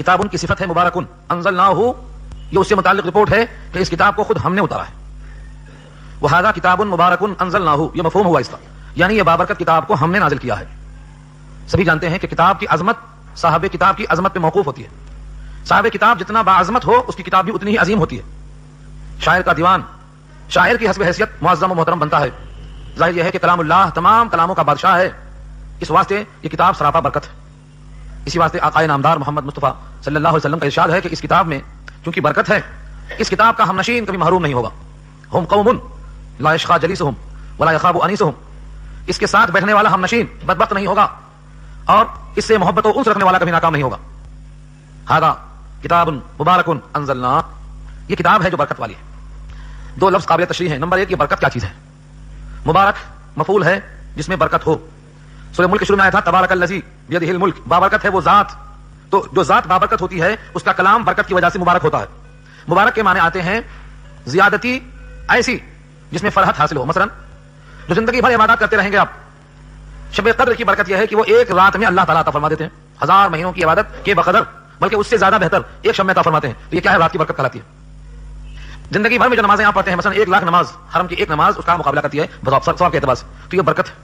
کتاب کی صفت ہے مبارکن انزلناہ، یہ اس سے متعلق رپورٹ ہے کہ اس کتاب کو خود ہم نے اتارا ہے. وہذا کتاب مبارکن انزلناہ، یہ مفہوم ہوا اس کا، یعنی یہ بابرکت کتاب کو ہم نے نازل کیا ہے. سبھی جانتے ہیں کہ کتاب کی عظمت صاحب کتاب کی عظمت پہ موقوف ہوتی ہے. صاحب کتاب جتنا باعظمت ہو اس کی کتاب بھی اتنی ہی عظیم ہوتی ہے. شاعر کا دیوان شاعر کی حسب حیثیت معظم و محترم بنتا ہے. ظاہر یہ ہے کہ کلام اللہ تمام کلاموں کا بادشاہ ہے، اس واسطے یہ کتاب سراپا برکت ہے. اسی واسطے آقائے نامدار محمد مصطفیٰ صلی اللہ علیہ وسلم کا ارشاد ہے کہ اس کتاب میں چونکہ برکت ہے، اس کتاب کا ہم نشین کبھی محروم نہیں ہوگا. ہم قوم لا یشقی جلیسہم ولا یخاب انیسہم، اس کے ساتھ بیٹھنے والا ہم نشین بدبخت نہیں ہوگا اور اس سے محبت و انس رکھنے والا کبھی ناکام نہیں ہوگا. ھذا کتاب مبارک انزلناہ، یہ کتاب ہے جو برکت والی ہے. دو لفظ قابل تشریح ہیں. نمبر ایک، یہ برکت کیا چیز ہے؟ مبارک مفعول ہے جس میں برکت ہو. سورہ ملک شروع میں آیا تھا تبارک الذی بیدہ الملک، بابرکت ہے وہ ذات، تو جو ذات بابرکت ہوتی ہے اس کا کلام برکت کی وجہ سے مبارک ہوتا ہے. مبارک کے معنی آتے ہیں زیادتی ایسی جس میں فرحت حاصل ہو. مثلا جو زندگی بھر عبادات کرتے رہیں گے آپ، شب قدر کی برکت یہ ہے کہ وہ ایک رات میں اللہ تعالیٰ عطا فرما دیتے ہیں. 1000 مہینوں کی عبادت کے بقدر، بلکہ اس سے زیادہ بہتر ایک شب میں عطا فرماتے ہیں. تو یہ کیا ہے؟ رات کی برکت کہلاتی ہے. زندگی بھر میں جو نمازیں آپ پڑھتے ہیں، مثلا 1 لاکھ نماز، حرم کی ایک نماز اس کا مقابلہ کرتی ہے ثواب کے اعتبار سے، تو یہ برکت ہے.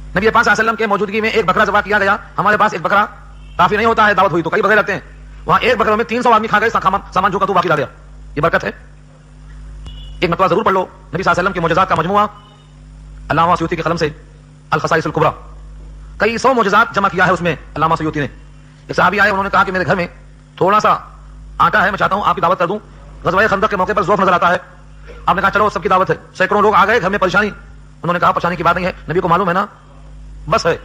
نبی پاک صلی اللہ علیہ وسلم کے موجودگی میں ایک بکرا ذبح کیا گیا. ہمارے پاس ایک بکرا کافی نہیں ہوتا ہے، دعوت ہوئی تو کئی بکرے لگتے ہیں، وہاں ایک بکرے میں 300 آدمی کھا گئے، سامان جو کا تو باقی رہ گیا. یہ برکت ہے. ایک مرتبہ ضرور پڑھ لو نبی صلی اللہ علیہ وسلم کے معجزات کا مجموعہ، علامہ سیوطی کے قلم سے الخصائص الکبریٰ، کئی 100 معجزات جمع کیا ہے اس میں علامہ سیوطی نے. ایک صحابی آئے، انہوں نے کہا کہ میرے گھر میں تھوڑا سا آٹا ہے، میں چاہتا ہوں آپ کی دعوت کر دوں. غزوہ خندق کے موقع پر ذوف نظر آتا ہے. آپ نے کہا چلو سب کی دعوت ہے. سینکڑوں لوگ آ گئے، گھر میں پریشانی. انہوں نے کہا پریشانی کی بات نہیں ہے، نبی کو معلوم ہے نا، بس ہے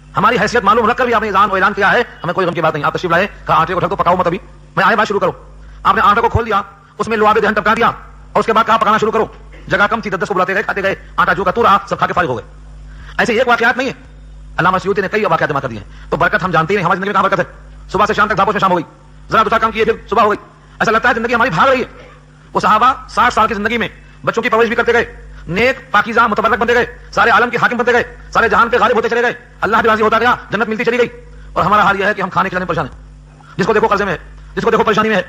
ہماری حیثیت معلوم رکھ کر بھی آپ نے اعلان کیا ہے، ہمیں کوئی غم کی بات نہیں. آپ تشریف لائے، کہا آٹے کو ڈھک دو، پکاؤ مت، ابھی میں آئے بات شروع کرو. آپ نے آٹے کو کھول دیا، اس میں لعاب دہن ٹپکا دیا اور اس کے بعد کہا پکانا شروع کرو. جگہ کم تھی، 10 کو بلاتے گئے، کھاتے گئے، آٹا جو کا تو رہا، سب کھا کے فارغ ہو گئے. ایسے ایک واقعات نہیں ہے، علامہ سیوطی نے کئی واقعات جمع کر دیے ہیں. تو برکت ہم جانتے ہیں، ہماری زندگی میں کہاں برکت ہے؟ صبح سے شام تک دھاپوس میں شام ہو گئی، ذرا دوسرا کام کیے پھر صبح ہو گئی، ایسا لگتا ہے زندگی ہماری بھاگ رہی ہے. وہ صحابہ 60 سال کی زندگی میں بچوں کی پرورش بھی کرتے گئے، نیک پاکیزہ متبرک بنتے گئے، سارے عالم کے حاکم بنتے گئے، سارے جہان پہ غالب ہوتے چلے گئے، اللہ بھی راضی ہوتا گیا، جنت ملتی چلی گئی. اور ہمارا حال یہ ہے کہ ہم کھانے کھلانے میں پریشان ہیں، جس کو دیکھو قرضے میں ہے، جس کو دیکھو پریشانی میں ہے.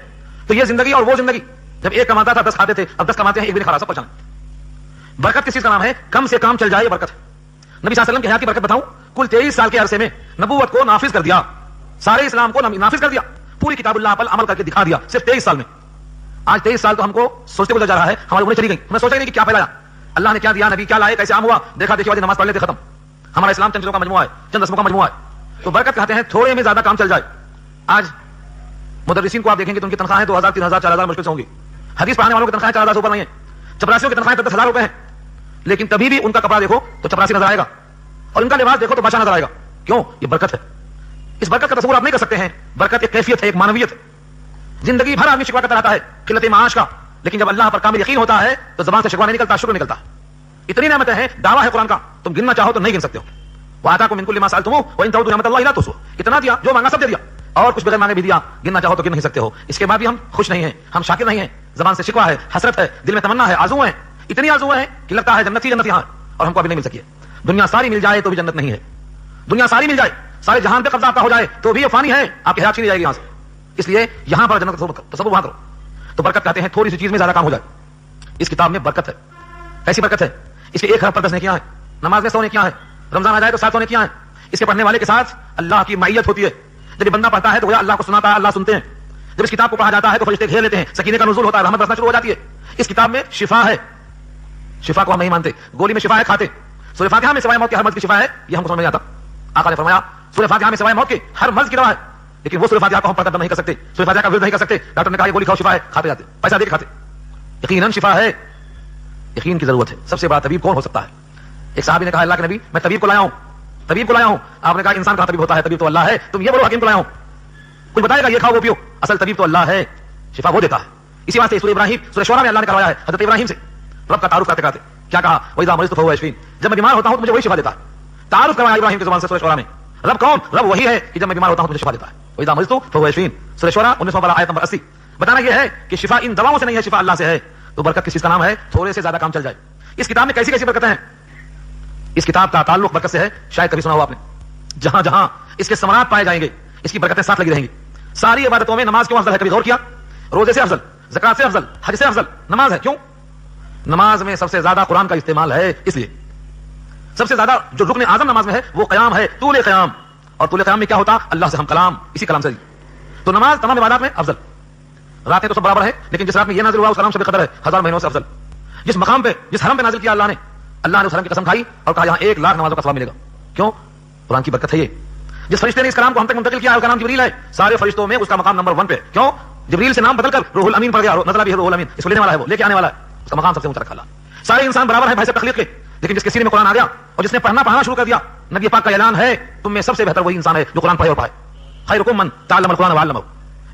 تو یہ زندگی اور وہ زندگی، جب ایک کماتا تھا 10 کھاتے تھے، اب 10 کماتے ہیں، ایک بھی نہیں کھا رہا، سب پریشان. برکت کس چیز کا نام ہے؟ کم سے کام چل جائے برکت ہے. نبی صلی اللہ علیہ وسلم کی حیات کی برکت بتاؤں، کل 23 سال کے عرصے میں نبوت کو نافذ کر دیا، سارے اسلام کو نافذ کر دیا، پوری کتاب اللہ پر عمل کر کے دکھا دیا صرف 23 سال میں. آج 23 سال تو ہم کو سوچتے گزر جا رہا ہے، ہماری عمریں چلی گئی، ہمیں سوچا ہی نہیں کہ کیا پھیلایا اللہ نے، کیا دیا، نبی کیا لائے، کیسے عام ہوا، دیکھا دیکھی والی نماز پڑھ لیتے ختم. ہمارا اسلام چند چیزوں کا مجموعہ ہے، چند رسموں کا مجموعہ ہے. تو برکت کہتے ہیں تھوڑے میں زیادہ کام چل جائے. آج مدرسین کو آپ دیکھیں گے تو ان کی تنخواہیں 2000 3000 4000 مشکل سے ہوں گی. حدیث پڑھانے والوں کی تنخواہیں 4000 سے اوپر نہیں ہیں. چپراسیوں کی تنخواہیں 10,000 روپے ہیں، لیکن کبھی بھی ان کا کپڑا دیکھو تو چپراسی نظر آئے گا اور ان کا لباس دیکھو تو بادشاہ نظر آئے گا. کیوں؟ یہ برکت ہے. اس برکت کا تصور آپ نہیں کر سکتے ہیں. برکت ایک کیفیت ہے، ایک معنویت ہے. زندگی بھر آدمی شکوہ کرتا رہتا ہے قلت معاش کا، لیکن جب اللہ پر کامل یقین ہوتا ہے تو زبان سے شکوہ نہیں نکلتا، شکر نکلتا ہے. اتنی نعمتیں ہیں، دعویٰ ہے قرآن کا، تم گننا چاہو تو نہیں گن سکتے ہو. وآتاکم من کل ما سألتموہ وإن تعدوا نعمت اللہ لا تحصوها، اتنا دیا جو مانگا سب دے دیا، اور کچھ بغیر مانگے بھی دیا، گننا چاہو تو گن نہیں سکتے ہو. اس کے بعد بھی ہم خوش نہیں ہیں، ہم شاکر نہیں ہیں، زبان سے شکوہ ہے، حسرت ہے، دل میں تمنا ہے، آرزو ہے، اتنی آرزو ہے کہ لگتا ہے جنت ہی جنت یہاں ہے اور ہم کو ابھی نہیں مل سکی ہے. دنیا ساری مل جائے تو بھی جنت نہیں ہے. دنیا ساری مل جائے، سارے جہان پہ قبضہ ہو جائے تو بھی یہ فانی ہے، آپ کی حیات چھینی جائے گی یہاں سے. اس لیے یہاں پر جنت کا تصور وہاں کرو. تو برکت کہتے ہیں تھوڑی سی چیز میں زیادہ کام ہو جائے. اس کتاب میں برکت ہے. ایسی برکت ہے، اس کے 1 حرف پر 10 نیکیاں ہیں، نماز میں 100 نیکیاں ہیں، رمضان آ جائے تو 700 نیکیاں ہیں. اس کے پڑھنے والے کے ساتھ اللہ کی معیت ہوتی ہے. جب یہ بندہ پڑھتا ہے تو وہ اللہ کو سناتا ہے، اللہ سنتے ہیں. جب اس کتاب کو پڑھا جاتا ہے تو فرشتے گھیر لیتے ہیں، سکینے کا نزول ہوتا ہے، رحمت برسنا شروع ہو جاتی ہے. اس کتاب میں شفا ہے. شفا کو ہم نہیں مانتے، گولی میں شفا ہے کھاتے. سورہ فاتحہ میں سوائے موت کے ہر مرض کی شفا ہے، یہ ہم کو سمجھ نہیں آتا. آقا نے فرمایا سورہ فاتحہ میں سوائے موت کے ہر مرض کی دوا ہے، لیکن وہ سورہ فاتحہ کو ہم پڑھ کر نہیں کر سکتے، سورہ فاتحہ کا ورد نہیں کر سکتے. ڈاکٹر نے کہا یہ گولی کھاؤ، شفا ہے، کھاتے جاتے، پیسہ دے کے کھاتے. یقیناً شفا ہے، یقین کی ضرورت ہے. سب سے بڑا طبیب کون ہو سکتا ہے؟ ایک صحابی نے کہا اللہ کے نبی میں طبیب کو لایا ہوں، طبیب کو لایا ہوں. آپ نے کہا انسان کا طبیب ہوتا ہے، طبیب تو اللہ ہے. تم یہ بولو حکیم کو لایا ہوں، کچھ بتائے گا یہ کھاؤ وہ پیو، اصل طبیب تو اللہ ہے، شفا وہ دیتا ہے. اسی واسطے سورہ ابراہیم سورہ شعراء میں اللہ نے کروایا ہے حضرت ابراہیم سے رب کا تعارف کرتے کرتے کیا کہا، وَإِذَا مَرِضْتُ فَهُوَ يَشْفِينِ، جب میں بیمار ہوتا ہوں تو مجھے وہی شفا دیتا ہے. تعارف کروایا ابراہیم کی زبان سے سورہ شعراء میں. رب کون؟ رب وہی ہے کہ جب میں بیمار ہوتا ہوں تو مجھے شفا دیتا ہے. وَإِذَا مَرِضْتُ فَهُوَ يَشْفِينِ، سورہ شعراء 19 والا آیت نمبر 80. بتانا یہ ہے کہ شفا ان دواؤں سے نہیں ہے، شفا اللہ سے ہے. تو برکت کس چیز کا نام ہے؟ تھوڑے سے زیادہ کام چل جائے. اس کتاب میں کیسی کیسی برکتیں ہیں؟ اس کتاب کا تعلق برکت سے ہے، شاید کبھی سنا ہو آپ نے. جہاں جہاں اس کے ثمرات پائے جائیں گے اس کی برکتیں ساتھ لگی رہیں گی. ساری عبادتوں میں نماز کیوں افضل ہے؟ کبھی غور کیا؟ روزے سے افضل، زکات سے افضل، حج سے افضل نماز ہے. کیوں؟ نماز میں سب سے زیادہ قرآن کا استعمال ہے، اس لیے سب سے زیادہ جو رکن اعظم نماز میں ہے وہ قیام ہے، طول قیام. اور طول قیام میں کیا ہوتا؟ اللہ سے ہم کلام، اسی کلام سے. تو نماز تمام عبادات میں افضل. راتیں تو سب برابر ہے، لیکن جس رات میں یہ نازل ہوا اس کا نام شب قدر ہے، 1000 مہینوں سے افضل. جس مقام پہ جس حرم پہ نازل کیا اللہ نے اس حرم کی قسم کھائی اور کہا یہاں 1,00,000 نمازوں کا ثواب ملے گا. کیوں؟ قرآن کی برکت ہے. یہ جس فرشتے نے اس کلام کو ہم تک منتقل کیا ہے اس کا نام جبریل ہے. سارے فرشتوں میں اس کا مقام نمبر 1 پہ. کیوں؟ جبریل سے نام بدل کر روح الامین پڑ گیا. نزل به روح الامین، اس کو لینے والا ہے، وہ لے کے آنے والا ہے. اس کا مقام سب سے اونچا رکھا اللہ. سارے انسان برابر ہیں بحیث تخلیق کے، لیکن جس کے سینے میں قرآن آ گیا اور جس نے پڑھنا شروع کر دیا، نبی پاک کا اعلان ہے تم میں سب سے بہتر وہی انسان ہے جو قرآن پڑھے اور پائے. خیرکم من تعلم القرآن وعلمہ،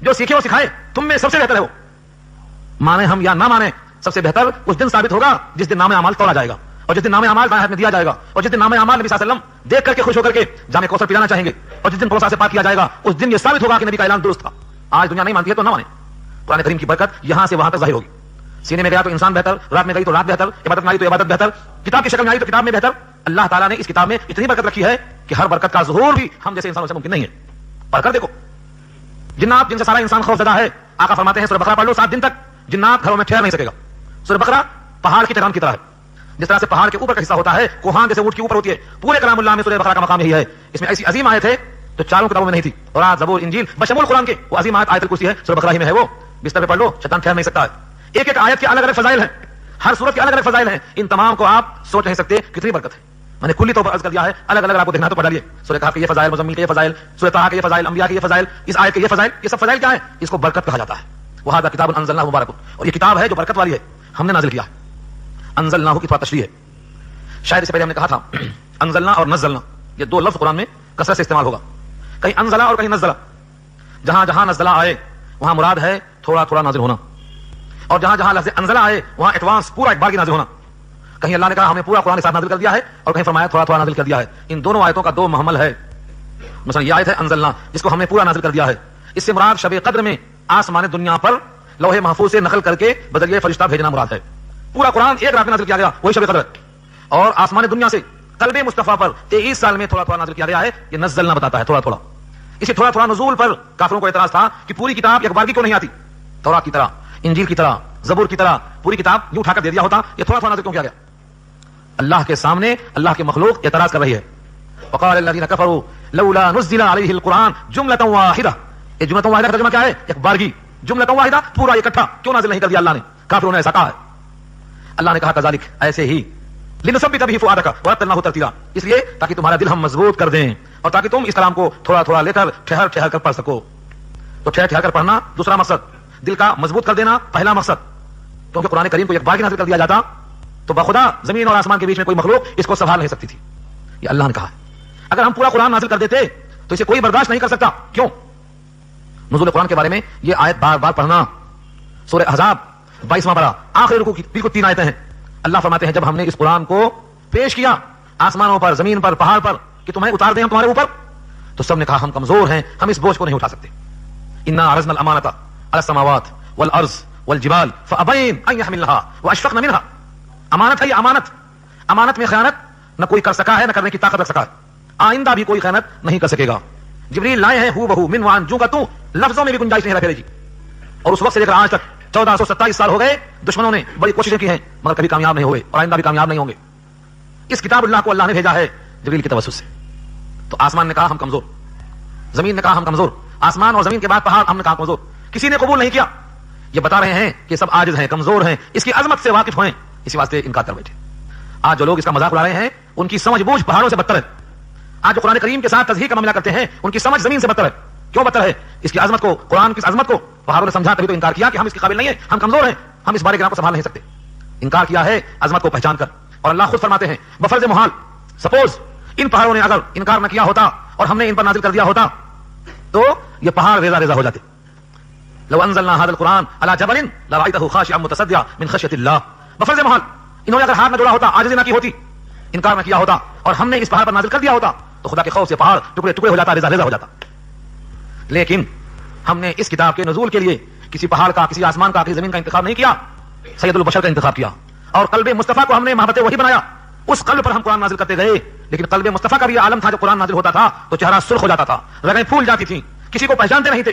جو سیکھے اور سکھائے تم میں سب سے بہتر ہے. وہ مانے ہم یا نہ مانے، سب سے بہتر اس دن ثابت ہوگا جس دن نام اعمال تولا جائے گا، اور جس دن نام اعمال بائیں ہاتھ میں دیا جائے گا، اور جس دن نام اعمال نبی صلی اللہ علیہ وسلم دیکھ کر کے خوش ہو کر کے جام کوثر پلانا چاہیں گے، اور جس دن کوثر سے پاک کیا جائے گا اس دن یہ ثابت ہوگا کہ نبی کا اعلان درست تھا. آج دنیا نہیں مانتی ہے تو نہ مانے. قرآن کریم کی برکت یہاں سے وہاں تک ظاہر ہوگی. سینے میں گیا تو انسان بہتر، رات میں گئی تو رات بہتر، عبادت میں آئی تو عبادت بہتر، کتاب کی شکل میں آئی تو کتاب میں بہتر. اللہ تعالیٰ نے اس کتاب میں اتنی برکت رکھی ہے کہ ہر برکت کا ظہور بھی ہم جیسے انسانوں سے ممکن نہیں ہے. پڑھ کر دیکھو. جنات جن سے سارا انسان خوف زدہ ہے، آقا فرماتے ہیں سورہ بقرہ پڑھ لو 7 دن تک جنات گھروں میں ٹھہر نہیں سکے گا. سورہ بقرہ پہاڑ کی ٹھکان کی طرح ہے. جس طرح سے پہاڑ کے اوپر کا حصہ ہوتا ہے، کوہان جیسے اونٹ کے اوپر ہوتی ہے، پورے کلام اللہ میں سورہ بقرہ کا مقام یہی ہے. اس میں ایسی عظیم آیت ہے تو چاروں کتابوں میں نہیں تھی. تورات، زبور، انجیل بشمول قرآن کے وہ عظیم آیت الکرسی ہے، سورہ بقرہ ہی میں ہے. وہ بستر پہ پڑھ لو، شیطان ٹھہر نہیں سکتا ہے. ایک ایک آیت کے الگ الگ فضائل ہیں، ہر سورت کے الگ الگ فضائل ہیں. ان تمام کو آپ سوچ نہیں سکتے کتنی برکت ہے. میں نے کلی طور پر عرض کر دیا ہے، الگ الگ آپ کو دیکھنا تو پڑھ ڈالیے. سورہ کہف کے یہ فضائل، مزمل کے یہ فضائل، سورہ طٰہٰ کے یہ فضائل، انبیاء کے یہ فضائل، اس آیت کے یہ فضائل. یہ سب فضائل کیا ہے؟ اس کو برکت کہا جاتا ہے. وہذا کتاب انزلناہ مبارک، اور یہ کتاب ہے جو برکت والی ہے، ہم نے نازل کیا ہے. انزلناہ کی تھوڑا تشریح ہے. شاید اس سے پہلے ہم نے کہا تھا انزلنا اور نزلنا یہ 2 لفظ قرآن میں کثرت سے استعمال ہوگا. کہیں انزلہ اور کہیں نزلہ. جہاں جہاں نزلہ آئے وہاں مراد ہے تھوڑا تھوڑا نازل ہونا، اور جہاں جہاں لفظ انزلہ آئے وہاں ایڈوانس پورا ایک بار کی نازل ہونا. کہیں اللہ نے کہا ہم نے پورا قرآن کے ساتھ نازل کر دیا ہے، اور کہیں فرمایا تھوڑا تھوڑا نازل کر دیا ہے. ان دونوں آیتوں کا 2 محمل ہے. مثلا یہ آیت ہے انزلنا، جس کو ہم نے پورا نازل کر دیا ہے. اس سے مراد شب قدر میں آسمان دنیا پر لوح محفوظ سے نقل کر کے بذریعہ فرشتہ بھیجنا مراد ہے. پورا قرآن ایک رات میں نازل کیا گیا، وہی شب قدر ہے. اور آسمان دنیا سے قلب مصطفیٰ پر 23 سال میں تھوڑا تھوڑا نازل کیا گیا ہے. یہ نزلنا بتاتا ہے تھوڑا تھوڑا. اسی تھوڑا تھوڑا نزول پر کافروں کو اعتراض تھا کہ پوری کتاب ایک بارگی کیوں نہیں آتی؟ تورات کی طرح، انجیل کی طرح، زبور کی طرح پوری کتاب یوں اٹھا کر دے دیا ہوتا. یہ تھوڑا تھوڑا نازل کیوں کیا گیا؟ اللہ کے سامنے اللہ کی مخلوق اعتراض کر رہی ہے. وقال الذين كفروا لولا نزل عليه القرآن جملة واحدة. یہ جملة واحدہ کا ترجمہ کیا ہے؟ ایک بارگی. جملة واحدہ پورا اکٹھا کیوں نازل نہیں کر دیا اللہ نے؟ کافروں نے ایسا کہا ہے. اللہ نے کہا كذلك، ایسے ہی، لنثبت به فؤادك ورتلناه ترتیلا، اس لیے تاکہ تمہارا دل ہم مضبوط کر دیں اور تاکہ تم اس کلام کو تھوڑا تھوڑا لے کر ٹھہر ٹھہر کر پڑھ سکو. تو ٹھہر ٹھہر کر پڑھنا دوسرا مقصد، دل کا مضبوط کر دینا پہلا مقصد. کیونکہ قرآن کریم کو ایک بار کی نازل کر دیا جاتا تو بخدا زمین اور آسمان کے بیچ میں کوئی مخلوق اس کو سنبھال نہیں سکتی تھی. یہ اللہ نے کہا ہے. اگر ہم پورا قرآن نازل کر دیتے تو اسے کوئی برداشت نہیں کر سکتا. کیوں؟ نزول قرآن کے بارے میں یہ آیت بار بار پڑھنا. سورہ احزاب 22واں پارہ آخری رکوع کی بالکل 3 آیتیں ہیں. اللہ فرماتے ہیں جب ہم نے اس قرآن کو پیش کیا آسمانوں پر، زمین پر، پہاڑ پر کہ تمہیں اتار دیں ہم تمہارے اوپر، تو سب نے کہا ہم کمزور ہیں، ہم اس بوجھ کو نہیں اٹھا سکتے. انا عرضنا الامانۃ علی السماوات والارض والجبال فابین ان یحملنها واشفقن منها. امانت ہے یہ امانت. امانت میں خیانت نہ کوئی کر سکا ہے، نہ کرنے کی طاقت رکھ سکا ہے. آئندہ بھی کوئی خیانت نہیں کر سکے گا. جبریل لائے ہیں ہو بہو من وان جو کا تو لفظوں میں بھی گنجائش نہیں رکھے جی. اور اس وقت سے لے کر آج تک 1427 سال ہو گئے، دشمنوں نے بڑی کوششیں کی ہیں مگر کبھی کامیاب نہیں ہوئے، اور آئندہ بھی کامیاب نہیں ہوں گے. اس کتاب اللہ کو اللہ نے بھیجا ہے جبریل کی توسط سے. تو آسمان نے کہا ہم کمزور، زمین نے کہا ہم کمزور، آسمان اور زمین کے بعد پہاڑ ہم نے کہا کمزور. کسی نے قبول نہیں کیا. یہ بتا رہے ہیں کہ سب عاجز ہیں، کمزور ہیں، اس کی عظمت سے واقف ہوئیں، اسی واسطے انکار کر بیٹھے. آج جو لوگ اس کا مذاق اڑا رہے ہیں ان کی سمجھ بوجھ پہاڑوں سے بدتر ہے. آج جو قرآن کریم کے ساتھ تضحیق کا معاملہ کرتے ہیں ان کی سمجھ زمین سے بدتر ہے. کیوں بدتر ہے؟ اس کی عظمت کو، قرآن کی عظمت کو پہاڑوں نے سمجھا تبھی تو انکار کیا کہ ہم اس کے قابل نہیں ہیں، ہم کمزور ہیں، ہم اس بارے گراں کو سنبھال نہیں سکتے. انکار کیا ہے عظمت کو پہچان کر. اور اللہ خود فرماتے ہیں بفرض محال، سپوز ان پہاڑوں نے اگر انکار نہ کیا ہوتا اور ہم نے ان پر نازل کر دیا ہوتا تو یہ پہاڑ ریزہ ریزہ ہو جاتے. لو انزلنا هذا القرآن على جبل لرأيته خاشعا متصدعا من خشية الله. بفرض محال انہوں نے اگر ہاتھ نہ جوڑا ہوتا، عاجزی نہ کی ہوتی، انکار نہ کیا ہوتا اور ہم نے اس پہاڑ پر نازل کر دیا ہوتا تو خدا کے خوف سے پہاڑ ٹکڑے ٹکڑے ہو جاتا، ریزہ ریزہ ہو جاتا. لیکن ہم نے اس کتاب کے نزول کے لیے کسی پہاڑ کا، کسی آسمان کا، کسی زمین کا انتخاب نہیں کیا، سید البشر کا انتخاب کیا. اور قلب مصطفیٰ کو ہم نے محبت وحی بنایا، اس قلب پر ہم قرآن نازل کرتے گئے. لیکن قلب مصطفیٰ کا بھی عالم تھا، جو قرآن نازل ہوتا تھا تو چہرہ سرخ ہو جاتا تھا، رگیں پھول جاتی تھیں، کسی کو پہچانتے نہیں تھے.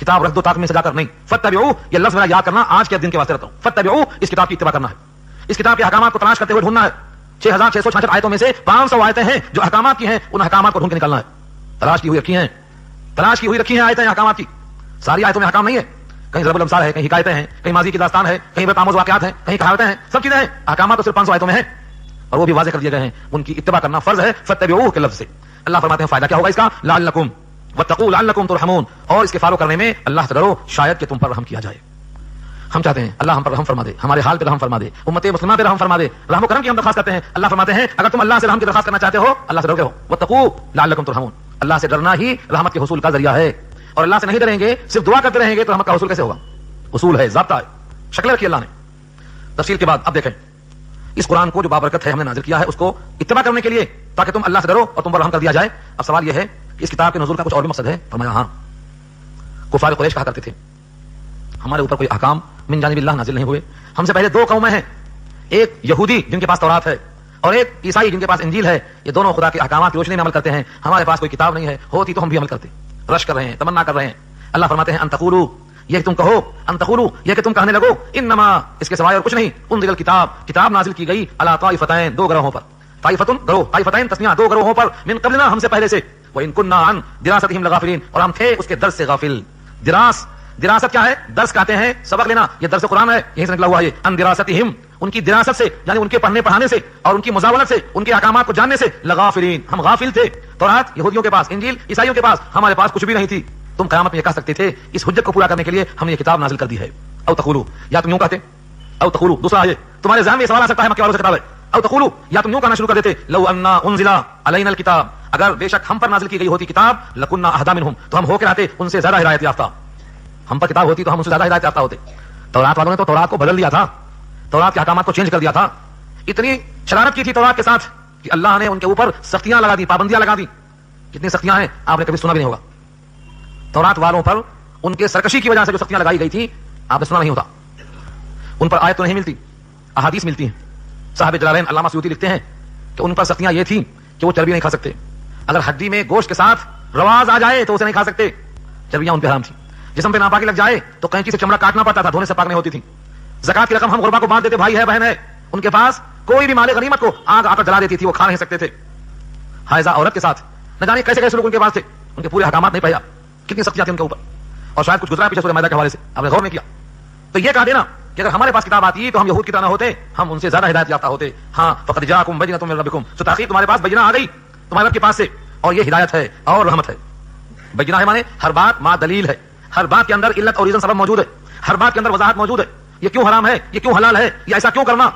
کتاب رکھ دو تاک میں سے جا کر نہیں. فتبعوا یہ لفظ میرا یاد کرنا آج کے دن کے واسطے رہتا ہوں. فتبعوا اس کتاب کی اتباع کرنا ہے, اس کتاب کے احکامات کو تلاش کرتے ہوئے ڈھونڈنا ہے. 6666 آیتوں میں سے 500 آیتیں ہیں جو احکامات کی ہیں, ان احکامات کو ڈھونڈ کے نکالنا ہے. تلاش کی ہوئی رکھی ہیں آیتیں احکامات کی. ساری آیتوں میں احکام نہیں ہے, کہیں ضرب الامثال ہے, کہیں حکایتیں ہیں, کہیں ماضی کی داستان ہے, کہیں بتاموز واقعات ہیں, کہیں کہاوتیں ہیں, سب چیزیں ہیں. احکامات تو صرف 500 آیتوں میں ہیں اور وہ بھی واضح کر دیے گئے ہیں, ان کی اتباع کرنا فرض ہے. فتبعوہ کے لفظ سے اللہ فرماتے ہیں فائدہ کیا ہوگا اس کا, لعلکم واتقوا لعلکم ترحمون, اور اس کے فالو کرنے میں اللہ سے ڈرو شاید کہ تم پر رحم کیا جائے. ہم چاہتے ہیں اللہ ہم پر رحم فرما دے, ہمارے حال پہ رحم فرما دے, امت مسلمہ پہ رحم فرما دے, رحم و کرم کی ہم درخواست کرتے ہیں. اللہ فرماتے ہیں اگر تم اللہ سے رحم کی درخواست کرنا چاہتے ہو اللہ سے ڈرو گے ہو, واتقوا لعلکم ترحمون, اللہ سے ڈرنا ہی رحمت کے حصول کا ذریعہ ہے. اور اللہ سے نہیں ڈریں گے, صرف دعا کرتے رہیں گے تو رحمت کا حصول کیسے ہوگا؟ اصول ہے, ضابطہ ہے, شکل رکھی اللہ نے. تفصیل کے بعد اب دیکھیں اس قرآن کو جو بابرکت ہے ہم نے نازل کیا ہے اس کو اتباع کرنے کے لیے تاکہ تم اللہ سے ڈرو اور تم پر رحم کر دیا جائے. اب سوال یہ ہے کہ اس کتاب کے نزول کا کچھ اور بھی مقصد ہے. فرمایا ہاں, کفار قریش کہا کرتے تھے ہمارے اوپر کوئی احکام من جانب اللہ نازل نہیں ہوئے. ہم سے پہلے 2 قومیں ہیں, ایک یہودی جن کے پاس تورات ہے اور ایک عیسائی جن کے پاس انجیل ہے. یہ دونوں خدا کے احکامات کی روشنی میں عمل کرتے ہیں. ہمارے پاس کوئی کتاب نہیں ہے, ہوتی تو ہم بھی عمل کرتے. رش کر رہے ہیں, تمنا کر رہے ہیں. اللہ فرماتے ہیں ان تقولوا, یہ تم کہو, ان تقولوا یہ کہ تم کہنے لگو, انما اس کے سوائے اور کچھ نہیں, انزل الکتاب کتاب نازل کی گئی علی طائفتین 2 گروہوں پر. طائفتن گروہ, طائفتین تسنیہ 2 گروہوں پر, من قبلنا ہم سے پہلے سے, وان کننا عن دراستہم لغافلین اور ہم تھے اس کے درس سے غافل. دراست کیا ہے؟ درس کہتے ہیں سبق لینا, یہ درس قرآن ہے, یہیں سے نکلا ہوا ہے. ان دراستہم ان کی دراست سے یعنی ان کے پڑھنے پڑھانے سے اور ان کی مزاولت سے, ان کے احکامات کو جاننے سے, لغافلین ہم غافل تھے. تورات یہودیوں کے پاس, انجیل عیسائیوں کے پاس, ہمارے پاس کچھ بھی نہیں تھی. تم قیامت میں یہ کہہ سکتے تھے اس حجت کو پورا کرنے کے لیے ہم نے یہ کتاب نازل کر دی ہے. او تقولوا یا تم یوں کہتے, او تقولوا دوسرا ہے تمہارے ذہن میں یہ سوال آ سکتا ہے مکے والوں سے خطاب ہے. او تقولوا یا تم یوں کہنا شروع کر دیتے, لو انا انزل علینا الکتاب اگر بے شک ہم پر نازل کی گئی ہوتی کتاب, لکنا اہدی منہم تو ہم ہو کے رہتے ان سے زیادہ ہدایت یافتہ. ہم پر کتاب ہوتی تو ہم ان سے زیادہ ہدایت یافتہ ہوتے. تورات والوں نے تو تورات کو بدل دیا تھا, تورات کے احکامات کو چینج کر دیا تھا. اتنی شرارت کی تھی تورات کے ساتھ کہ اللہ نے ان کے اوپر سختیاں لگا دی, پابندیاں لگا دی. کتنی سختیاں ہیں آپ نے کبھی سنا بھی نہیں ہوگا. تورات والوں پر ان کے سرکشی کی وجہ سے جو سختیاں لگائی گئی تھی آپ نے سنا نہیں ہوتا. ان پر آیت تو نہیں ملتی, احادیث ملتی ہیں. صاحب جلالین علامہ سیوطی لکھتے ہیں کہ ان پر سختیاں یہ تھیں کہ وہ چربی نہیں کھا سکتے. اگر ہڈی میں گوشت کے ساتھ رواز آ جائے تو اسے نہیں کھا سکتے, چربیاں ان پہ حرام تھی. جسم پہ ناپاکی لگ جائے تو قینچی سے چمڑا کاٹنا پڑتا تھا, دھونے سے پاک نہیں ہوتی تھی. زکات کی رقم ہم غربا کو بانٹ دیتے, بھائی ہے بہن ہے, ان کے پاس کوئی بھی مال غنیمت کو آگ آ کر جلا دیتی تھی, وہ کھا نہیں سکتے تھے. حائضہ عورت کے ساتھ نہ جانے کیسے کیسے لوگ ان کے پاس تھے, ان کے پورے احکامات نہیں پایا, کتنی سختیاں تھیں ان کے اوپر. اور شاید کچھ گزرا پیچھے سورہ مائدہ کے حوالے سے آپ نے غور نہیں کیا. تو یہ کہا دینا کہ اگر ہمارے پاس کتاب آتی تو ہم یہود کی طرح ہوتے, ہم ان سے زیادہ ہدایت یافتہ ہوتے. ہاں فقد جاءکم بینۃ من ربکم, تو تحقیق تمہارے پاس بینہ آ گئی تمہارے رب کے پاس سے, اور یہ ہدایت ہے اور رحمت ہے. بینہ ہے مانے ہر بات مع دلیل ہے, ہر بات کے اندر علت اور ریزن سبب موجود ہے, ہر بات کے اندر وضاحت موجود ہے. یہ کیوں حرام ہے, یہ کیوں حلال ہے, یہ ایسا کیوں کرنا,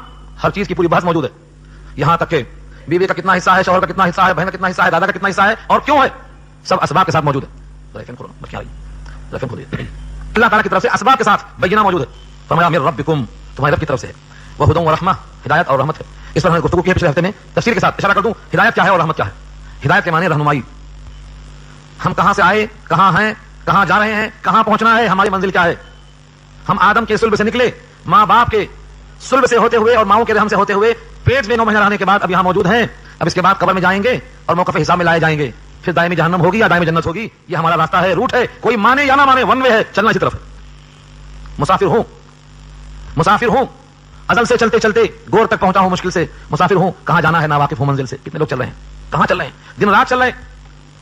ہر چیز کی پوری بحث موجود ہے. یہاں تک کہ بیوی کا کتنا حصہ ہے, شوہر کا کتنا حصہ ہے, بہن کا کتنا حصہ ہے, دادا کا کتنا حصہ ہے اور کیوں ہے, سب اسباب کے ساتھ موجود ہے. اللہ تعالیٰ کی طرف سے اسباب کے ساتھ بینہ موجود ہے. فرمایا من ربکم تمہارے رب کی طرف سے ہے, وہدی ورحمہ ہدایت اور رحمت ہے. اس پر ہم نے گفتگو کی ہے پچھلے ہفتے میں, تفسیر کے ساتھ اشارہ کر دوں ہدایت کیا ہے اور رحمت کیا ہے. ہدایت کے معنی رہنمائی, ہم کہاں سے آئے, کہاں ہیں, کہاں جا رہے ہیں, کہاں پہنچنا ہے, ہماری منزل کیا ہے. ہم آدم کے صلب سے نکلے, ماں باپ کے صلب سے ہوتے ہوئے اور ماؤں کے رحم سے ہوتے ہوئے پیٹ میں 9 مہینے رہنے کے بعد اب یہاں موجود ہیں. اب اس کے بعد قبر میں جائیں گے اور موقف حساب میں لائے جائیں گے, پھر دائمی جہنم ہوگی یا دائمی جنت ہوگی. یہ ہمارا راستہ ہے, روٹ ہے, کوئی مانے یا نہ مانے ون وے ہے, چلنا اسی طرف ہے. مسافر ہوں ازل سے چلتے چلتے گور تک پہنچا ہوں مشکل سے. مسافر ہوں, کہاں جانا ہے ناواقف ہوں منزل سے. کتنے لوگ چل رہے ہیں, کہاں چل رہے ہیں, دن رات چل رہے ہیں,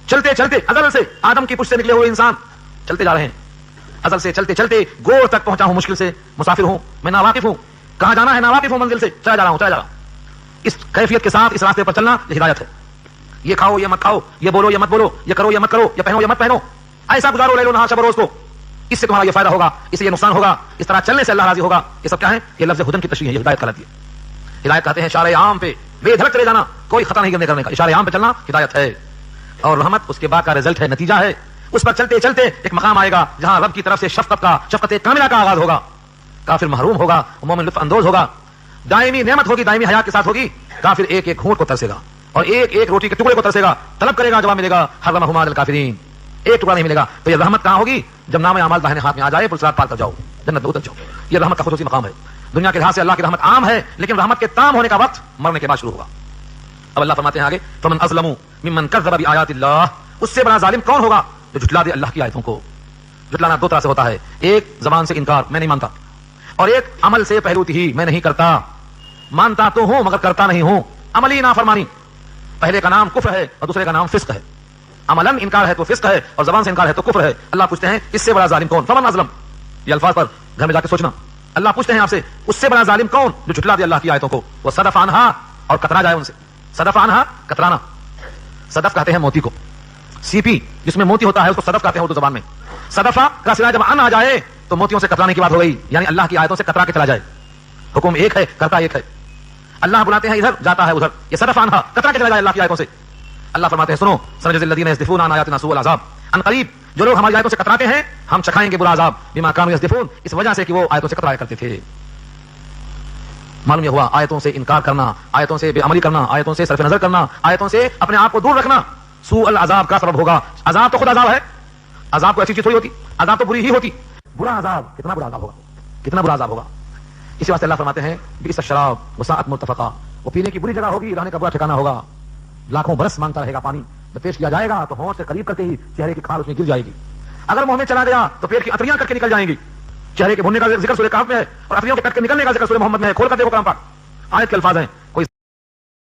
چلتے چلتے ازل سے آدم کی پشت سے نکلے ہوئے انسان چلتے جا رہے ہیں. ازل سے چلتے چلتے گور تک پہنچا ہوں مشکل سے. مسافر ہوں, میں ناواقف ہوں, کہاں جانا ہے ناواقف ہوں منزل سے, چلا جا رہا ہوں. اس کیفیت کے ساتھ اس راستے پر چلنا یہ ہدایت ہے. یہ کھاؤ یہ مت کھاؤ, یہ بولو یہ مت بولو, یہ کرو یہ مت کرو, یہ پہنو یہ مت پہنو, ایسا گزارو لے لو نہا شب روز کو, اس سے تمہارا یہ فائدہ ہوگا, اس سے یہ نقصان ہوگا, اس طرح چلنے سے اللہ راضی ہوگا. یہ سب کیا ہے, یہ لفظ ہدن کی تشریح ہے, یہ ہدایت کہلاتی ہے. ہدایت کہتے ہیں اشارے عام پہ بے دھڑک چلے جانا, کوئی خطا نہیں کرنے کا, اشارے عام پہ چلنا ہدایت ہے. اور رحمت اس کے بعد کا رزلٹ ہے, نتیجہ ہے. اس پر چلتے چلتے ایک مقام آئے گا جہاں رب کی طرف سے شفقت کاملہ کا آغاز ہوگا. کافر محروم ہوگا, مومن لطف اندوز ہوگا, دائمی نعمت ہوگی, دائمی حیات کے ساتھ ہوگی. کافر ایک ایک گھونٹ کو ترسے گا اور ایک ایک روٹی کے ٹکڑے کو ترسے گا, طلب کرے گا, جواب ملے گا حرمہما الکافرین, ایک ٹکڑا نہیں ملے گا. تو یہ رحمت کہاں ہوگی, جب نام اعمال داہنے ہاتھ میں آ جائے, پرسرات پار کر جاؤ, جنت میں اتر جاؤ. یہ رحمت کا خصوصی مقام ہے. دنیا کے لحاظ سے اللہ کی رحمت عام ہے, لیکن رحمت کے تام ہونے کا وقت مرنے کے بعد شروع ہوگا. اب اللہ فرماتے ہیں آگے, فمن اظلم ممن کذب بآیات اللہ, اس سے بڑا ظالم کون ہوگا جو جھٹلا دے اللہ کی آیتوں کو. جھٹلانا دو طرح سے ہوتا ہے، ایک زبان سے انکار میں نہیں مانتا، اور ایک عمل سے پہلوتی ہی میں نہیں کرتا، مانتا تو ہوں مگر کرتا نہیں ہوں، عملی نافرمانی۔ پہلے کا نام کفر ہے اور دوسرے کا نام فسق ہے۔ عملاً انکار ہے تو فسق ہے اور زبان سے انکار ہے تو کفر ہے۔ اللہ پوچھتے ہیں اس سے بڑا ظالم کون؟ فمن اظلم، یہ الفاظ پر گھر میں جا کے سوچنا۔ اللہ پوچھتے ہیں آپ سے اس سے بڑا ظالم کون جو جھٹلا دے اللہ کی آیتوں کو، وہ صدف عنہا اور کترا جائے ان سے۔ صدف عنہا کترانا، صدف کہتے ہیں موتی کو، سی پی جس میں موتی ہوتا ہے اس کو صدف کہتے ہیں اردو زبان میں۔ صدفہ کا صلہ جب ان آ جائے تو موتیوں سے کترانے کی بات ہو گئی، یعنی اللہ کی آیتوں سے کترا کے چلا جائے۔ حکم ایک ہے، کرتا ایک ہے۔ اللہ بلاتے ہیں ادھر، جاتا ہے ادھر، یہ صدف عنہا کترا کے چلا جائے اللہ کی آیتوں سے۔ اللہ فرماتے ہیں سنو، سنجزی الذین یصدفون عن آیاتنا سوء العذاب، ان قریب جو لوگ ہماری آیتوں سے کتراتے ہیں ہم چکھائیں گے برا عذاب، بما کانوا یصدفون، اس وجہ سے کہ وہ آیتوں سے کترایا کرتے تھے۔ معلوم یہ ہوا آیتوں سے انکار کرنا، آیتوں سے بے عملی کرنا، آیتوں سے صرف نظر کرنا، آیتوں سے اپنے آپ کو دور رکھنا سوء العذاب کا سبب ہوگا۔ عذاب تو خود عذاب ہے، عذاب کو ایسی چیز تھوڑی ہوتی، عذاب تو بری ہی ہوتی، برا عذاب کتنا برا عذاب ہوگا، کتنا برا عذاب ہوگا۔ اسی واسطے اللہ فرماتے ہیں بئس الشراب وساءت مرتفقا، وہ پینے کی بری جگہ ہوگی، رہنے کا برا ٹھکانہ ہوگا۔ لاکھوں برس مانگتا رہے گا پانی، جب پیش کیا جائے گا تو ہونٹ سے قریب کرتے ہی چہرے کی کھال اس میں گر جائے گی۔ اگر منہ میں چلا گیا تو پیٹ کی اتریاں کٹ کے نکل جائیں گی۔ چہرے کے بھوننے کا ذکر سورہ کہف میں ہے اور اتریوں کے کٹ کے نکلنے کا ذکر سورہ محمد میں ہے۔ کھول کر دیکھو کلام پاک، آیت کے الفاظ ہیں